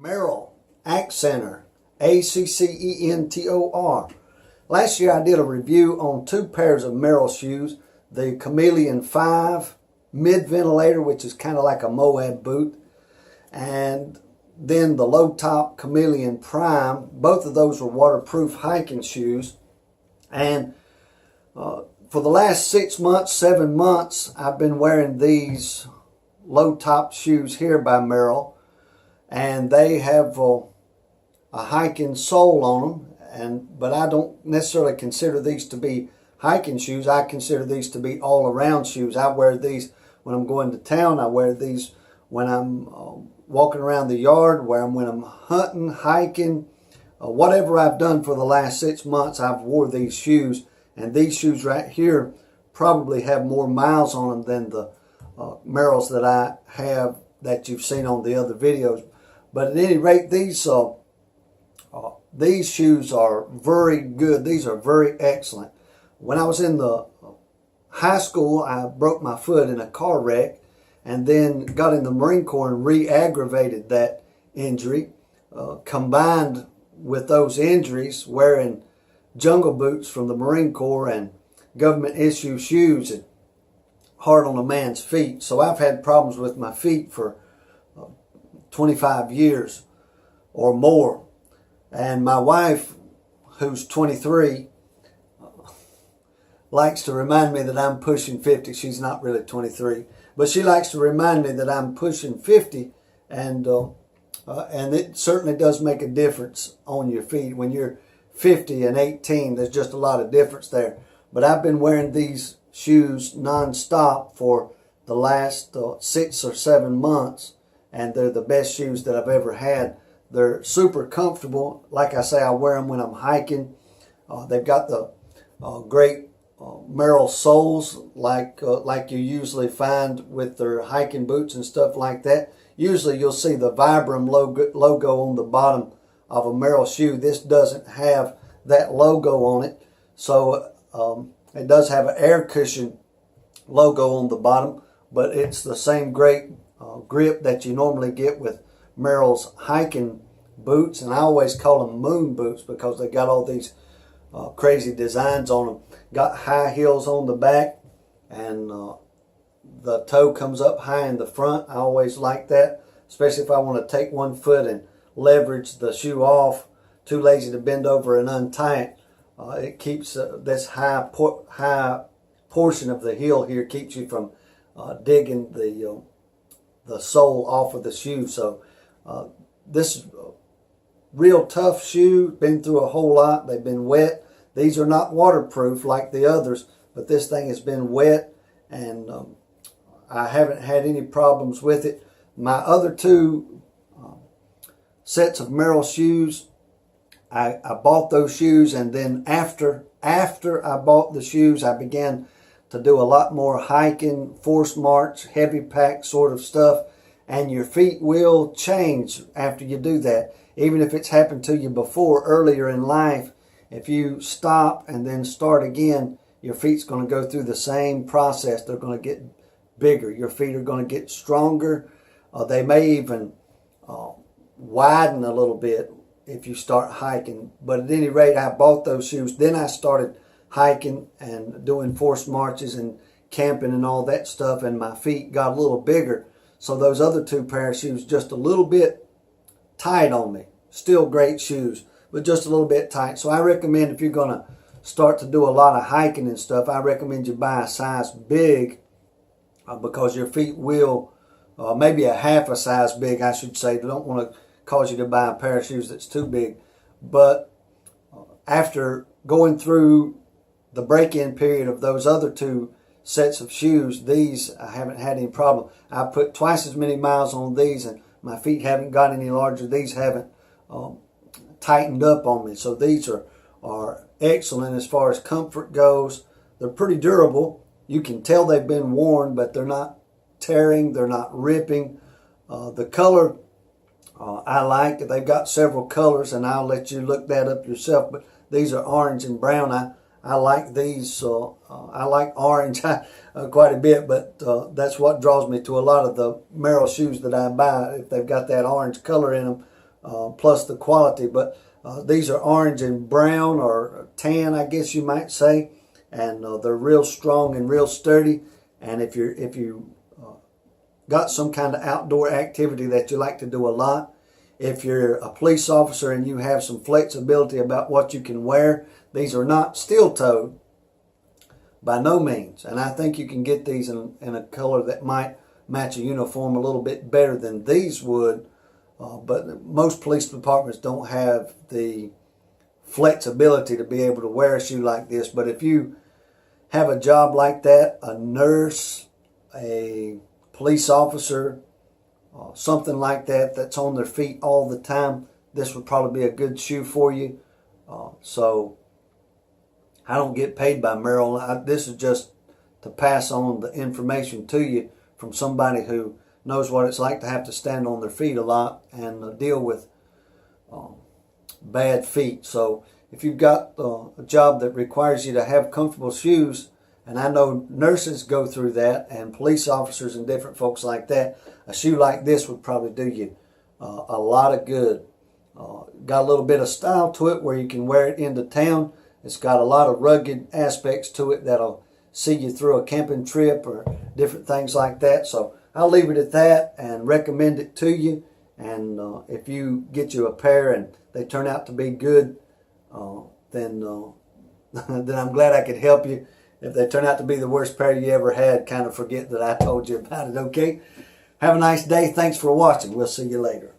Merrell Accentor, Accentor. Last year I did a review on two pairs of Merrell shoes, the Chameleon 5 mid-ventilator, which is kind of like a Moab boot, and then the low-top Chameleon Prime. Both of those were waterproof hiking shoes, and for the last 6 months, 7 months, I've been wearing these low-top shoes here by Merrell, and they have a hiking sole on them, but I don't necessarily consider these to be hiking shoes. I consider these to be all-around shoes. I wear these when I'm going to town. I wear these when I'm walking around the yard, when I'm hunting, hiking, whatever I've done for the last 6 months, I've wore these shoes. And these shoes right here probably have more miles on them than the Merrells that I have that you've seen on the other videos. But at any rate, these shoes are very good. These are very excellent. When I was in the high school, I broke my foot in a car wreck and then got in the Marine Corps and re-aggravated that injury. Combined with those injuries, wearing jungle boots from the Marine Corps and government issue shoes, and hard on a man's feet. So I've had problems with my feet for 25 years or more. And my wife, who's 23, likes to remind me that I'm pushing 50. She's not really 23, but she likes to remind me that I'm pushing 50, and it certainly does make a difference on your feet. When you're 50 and 18, there's just a lot of difference there. But I've been wearing these shoes non-stop for the last 6 or 7 months, and they're the best shoes that I've ever had. They're super comfortable. Like I say, I wear them when I'm hiking. They've got the great Merrell soles like you usually find with their hiking boots and stuff like that. Usually you'll see the Vibram logo on the bottom of a Merrell shoe. This doesn't have that logo on it, so it does have an air cushion logo on the bottom, but it's the same great grip that you normally get with Merrell's hiking boots, and I always call them moon boots because they got all these crazy designs on them. Got high heels on the back, and the toe comes up high in the front. I always like that, especially if I want to take one foot and leverage the shoe off. Too lazy to bend over and untie it. It keeps this high portion of the heel here keeps you from digging the sole off of the shoe. So this real tough shoe, been through a whole lot. They've been wet. These are not waterproof like the others, but this thing has been wet, and I haven't had any problems with it. My other two sets of Merrell shoes, I bought those shoes, and then after I bought the shoes, I began to do a lot more hiking, forced march, heavy pack sort of stuff, and your feet will change after you do that. Even if it's happened to you before, earlier in life, if you stop and then start again, your feet's going to go through the same process. They're going to get bigger. Your feet are going to get stronger. They may even widen a little bit if you start hiking. But at any rate, I bought those shoes. Then I started hiking and doing forced marches and camping and all that stuff, and my feet got a little bigger. So those other two pair of shoes just a little bit tight on me. Still great shoes, but just a little bit tight. So I recommend, if you're going to start to do a lot of hiking and stuff, I recommend you buy a size big, because your feet will, maybe a half a size big, I should say. They don't want to cause you to buy a pair of shoes that's too big. But after going through the break-in period of those other two sets of shoes, these I haven't had any problem. I put twice as many miles on these, and my feet haven't got any larger. These haven't tightened up on me. So these are excellent as far as comfort goes. They're pretty durable. You can tell they've been worn, but they're not tearing. They're not ripping. The color I like. They've got several colors, and I'll let you look that up yourself. But these are orange and brown. I like these. I like orange quite a bit, but that's what draws me to a lot of the Merrell shoes that I buy. If they've got that orange color in them, plus the quality. But these are orange and brown, or tan, I guess you might say, and they're real strong and real sturdy. And if you got some kind of outdoor activity that you like to do a lot, if you're a police officer and you have some flexibility about what you can wear, these are not steel-toed by no means. And I think you can get these in a color that might match a uniform a little bit better than these would. But most police departments don't have the flexibility to be able to wear a shoe like this. But if you have a job like that, a nurse, a police officer, something like that, that's on their feet all the time, this would probably be a good shoe for you. So I don't get paid by Merrell. This is just to pass on the information to you from somebody who knows what it's like to have to stand on their feet a lot and deal with bad feet. So if you've got a job that requires you to have comfortable shoes, and I know nurses go through that, and police officers and different folks like that, a shoe like this would probably do you a lot of good. Got a little bit of style to it where you can wear it into town. It's got a lot of rugged aspects to it that'll see you through a camping trip or different things like that. So I'll leave it at that and recommend it to you. And if you get you a pair and they turn out to be good, then I'm glad I could help you. If they turn out to be the worst pair you ever had, kind of forget that I told you about it, okay? Have a nice day. Thanks for watching. We'll see you later.